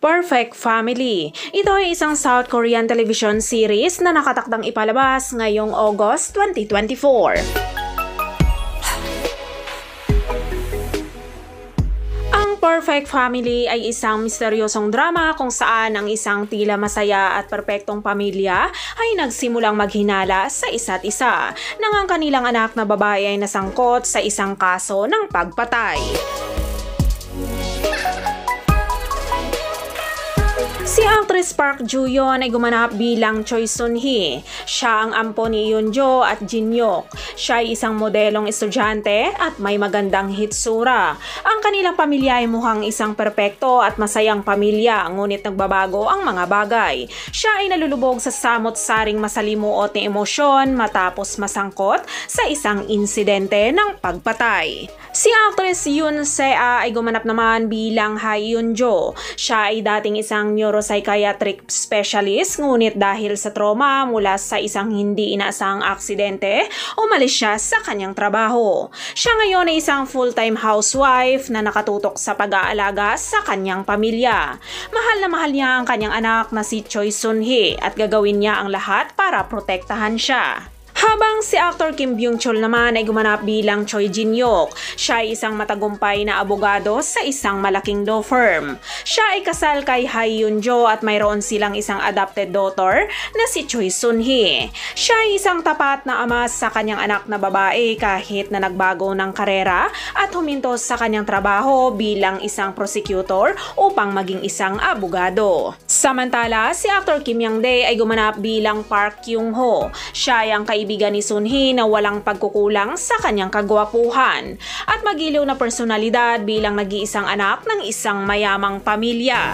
Perfect Family. Ito ay isang South Korean television series na nakatakdang ipalabas ngayong August 2024. Ang Perfect Family ay isang misteryosong drama kung saan ang isang tila masaya at perpektong pamilya ay nagsimulang maghinala sa isa't isa nang ang kanilang anak na babae ay nasangkot sa isang kaso ng pagpatay. Si actress Park Joo-yeon ay gumanap bilang Choi Sun-hee. Siya ang ampo ni Yoon-jo at Jin-hyuk. Siya ay isang modelong estudyante at may magandang hitsura. Ang kanilang pamilya ay mukhang isang perpekto at masayang pamilya, ngunit nagbabago ang mga bagay. Siya ay nalulubog sa samot-saring masalimuot na emosyon matapos masangkot sa isang insidente ng pagpatay. Si actress Yoon Se-a ay gumanap naman bilang Ha Yoon-jo. Siya ay dating isang neuropsychiatric specialist, ngunit dahil sa trauma mula sa isang hindi inaasahang aksidente, umalis siya sa kanyang trabaho. Siya ngayon ay isang full-time housewife na nakatutok sa pag-aalaga sa kanyang pamilya. Mahal na mahal niya ang kanyang anak na si Choi Sun-hee at gagawin niya ang lahat para protektahan siya. Habang si actor Kim Byung-chul naman ay gumanap bilang Choi Jin-hyuk. Siya ay isang matagumpay na abogado sa isang malaking law firm. Siya ay kasal kay Ha Yoon-jo at mayroon silang isang adopted daughter na si Choi Sun-hee. Siya ay isang tapat na ama sa kanyang anak na babae kahit na nagbago ng karera at huminto sa kanyang trabaho bilang isang prosecutor upang maging isang abogado. Samantala, si actor Kim Young-dae ay gumanap bilang Park Kyung-ho. Siya ay ang kaibigan ni Sun-hee na walang pagkukulang sa kanyang kagwapuhan at magiliw na personalidad bilang nag-iisang anak ng isang mayamang pamilya.